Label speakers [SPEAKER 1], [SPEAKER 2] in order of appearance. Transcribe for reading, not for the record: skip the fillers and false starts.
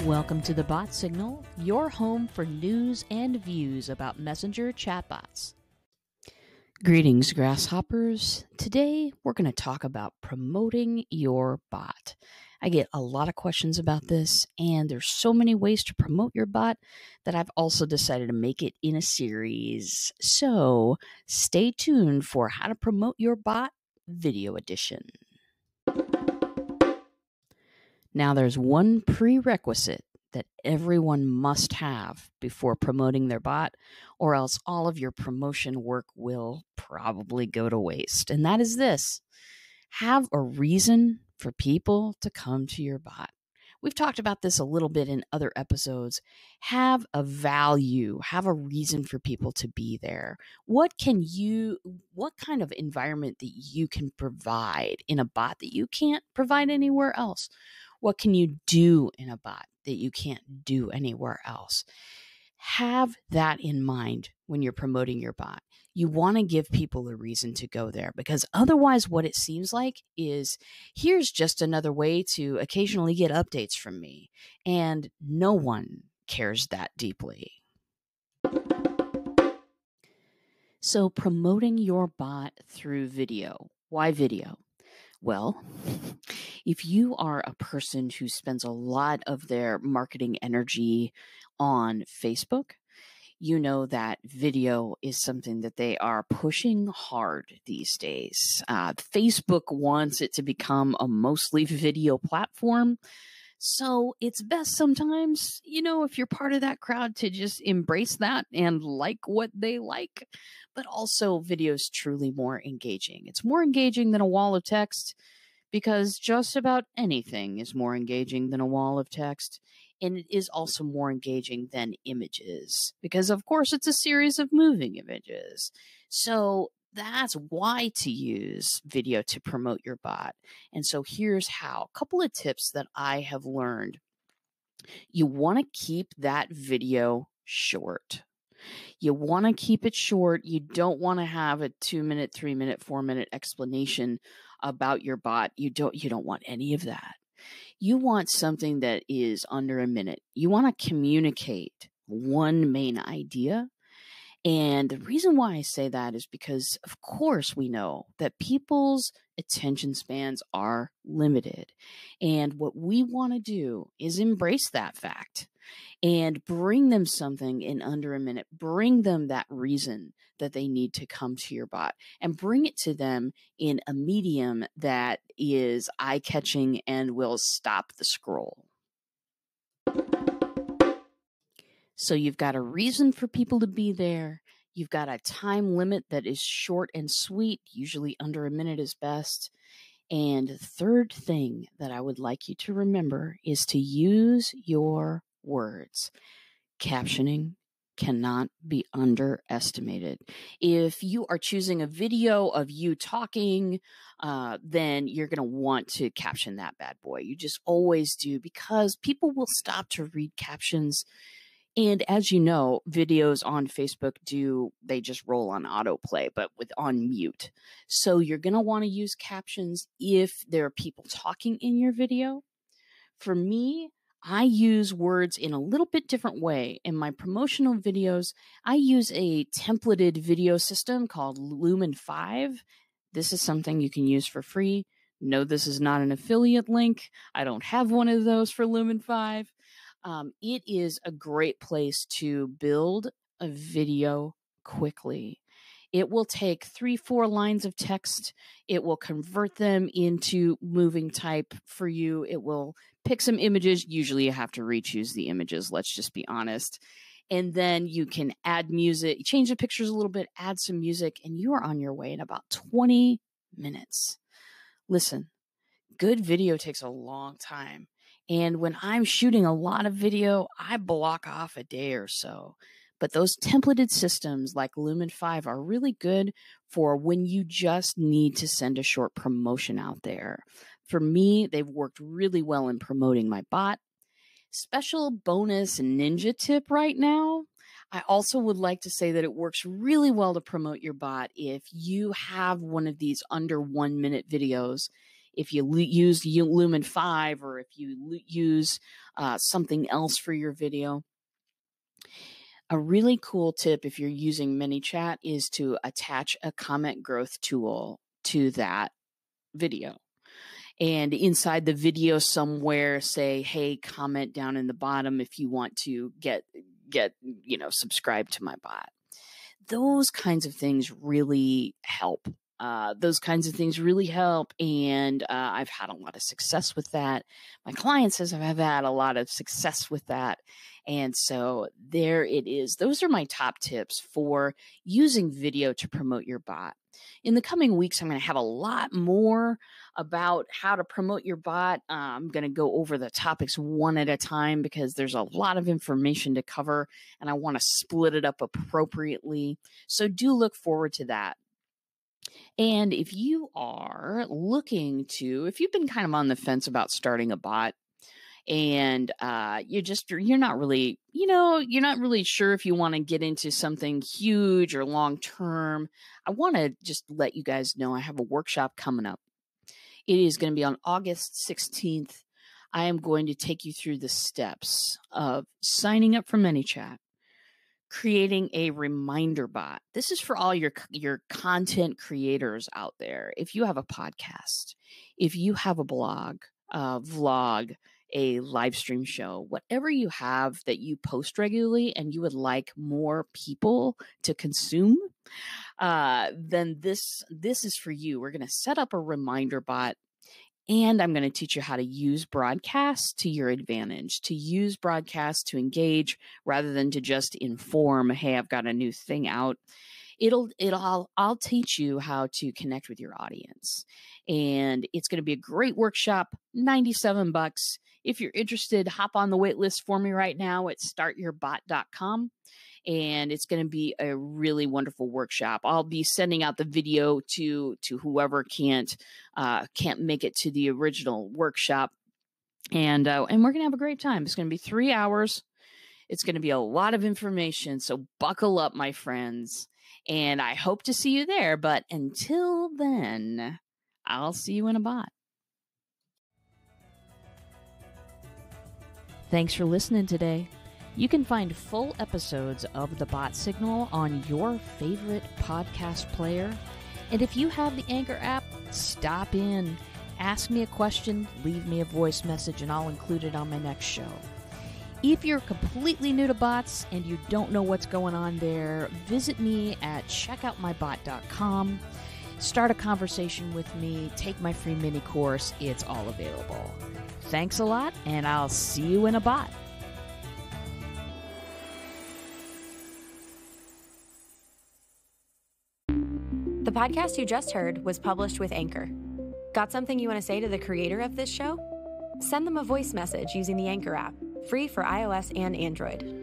[SPEAKER 1] Welcome to the Bot Signal, your home for news and views about messenger chatbots. Greetings, grasshoppers. Today, we're going to talk about promoting your bot. I get a lot of questions about this, and there's so many ways to promote your bot that I've also decided to make it in a series. So, stay tuned for How to Promote Your Bot Video Edition. Now, there's one prerequisite that everyone must have before promoting their bot, or else all of your promotion work will probably go to waste. And that is this: have a reason for people to come to your bot. We've talked about this a little bit in other episodes. Have a value, have a reason for people to be there. What kind of environment that you can provide in a bot that you can't provide anywhere else? What can you do in a bot that you can't do anywhere else? Have that in mind when you're promoting your bot. You want to give people a reason to go there, because otherwise what it seems like is, here's just another way to occasionally get updates from me. And no one cares that deeply. So promoting your bot through video. Why video? Well, if you are a person who spends a lot of their marketing energy on Facebook, you know that video is something that they are pushing hard these days. Facebook wants it to become a mostly video platform. So it's best sometimes, if you're part of that crowd, to just embrace that and like what they like. But also, video is truly more engaging. It's more engaging than a wall of text, because just about anything is more engaging than a wall of text. And it is also more engaging than images, because, of course, it's a series of moving images. So that's why to use video to promote your bot. And so here's how. A couple of tips that I have learned. You want to keep that video short. You want to keep it short. You don't want to have a 2-minute, 3-minute, 4-minute explanation about your bot. You don't want any of that. You want something that is under a minute. You want to communicate one main idea. And the reason why I say that is because, of course, we know that people's attention spans are limited. And what we want to do is embrace that fact and bring them something in under a minute. Bring them that reason that they need to come to your bot, and bring it to them in a medium that is eye-catching and will stop the scroll. So you've got a reason for people to be there. You've got a time limit that is short and sweet. Usually under a minute is best. And the third thing that I would like you to remember is to use your words. Captioning cannot be underestimated. If you are choosing a video of you talking, then you're going to want to caption that bad boy. You just always do, because people will stop to read captions. And as you know, videos on Facebook they just roll on autoplay, but on mute. So you're going to want to use captions if there are people talking in your video. For me, I use words in a little bit different way. In my promotional videos, I use a templated video system called Lumen 5. This is something you can use for free. No, this is not an affiliate link. I don't have one of those for Lumen 5. It is a great place to build a video quickly. It will take 3-4 lines of text. It will convert them into moving type for you. It will pick some images. Usually you have to re-choose the images. Let's just be honest. And then you can add music, change the pictures a little bit, add some music, and you are on your way in about 20 minutes. Listen, good video takes a long time. And when I'm shooting a lot of video, I block off a day or so. But those templated systems like Lumen 5 are really good for when you just need to send a short promotion out there. For me, they've worked really well in promoting my bot. Special bonus ninja tip right now. I also would like to say that it works really well to promote your bot if you have one of these under 1-minute videos. If you use Lumen 5, or if you use something else for your video. A really cool tip if you're using ManyChat is to attach a comment growth tool to that video. And inside the video somewhere, say, hey, comment down in the bottom if you want to get subscribe to my bot. Those kinds of things really help. And I've had a lot of success with that. My client says I've had a lot of success with that. And so there it is. Those are my top tips for using video to promote your bot. In the coming weeks, I'm going to have a lot more about how to promote your bot. I'm going to go over the topics one at a time because there's a lot of information to cover and I want to split it up appropriately. So do look forward to that. And if you are if you've been kind of on the fence about starting a bot, and you're not really sure if you want to get into something huge or long term, I want to just let you guys know I have a workshop coming up. It is going to be on August 16th. I am going to take you through the steps of signing up for ManyChat, creating a reminder bot. This is for all your content creators out there. If you have a podcast, if you have a blog, vlog, a live stream show, whatever you have that you post regularly and you would like more people to consume, then this is for you. We're going to set up a reminder bot, and I'm going to teach you how to use broadcasts to your advantage, to use broadcasts to engage rather than to just inform, hey, I've got a new thing out. I'll teach you how to connect with your audience. And it's going to be a great workshop, $97. If you're interested, hop on the wait list for me right now at startyourbot.com. And it's going to be a really wonderful workshop. I'll be sending out the video to whoever can't make it to the original workshop. And we're going to have a great time. It's going to be 3 hours. It's going to be a lot of information. So buckle up, my friends. And I hope to see you there. But until then, I'll see you in a bot. Thanks for listening today. You can find full episodes of The Bot Signal on your favorite podcast player. And if you have the Anchor app, stop in, ask me a question, leave me a voice message, and I'll include it on my next show. If you're completely new to bots and you don't know what's going on there, visit me at checkoutmybot.com. Start a conversation with me. Take my free mini course. It's all available. Thanks a lot, and I'll see you in a bot.
[SPEAKER 2] The podcast you just heard was published with Anchor. Got something you want to say to the creator of this show? Send them a voice message using the Anchor app, free for iOS and Android.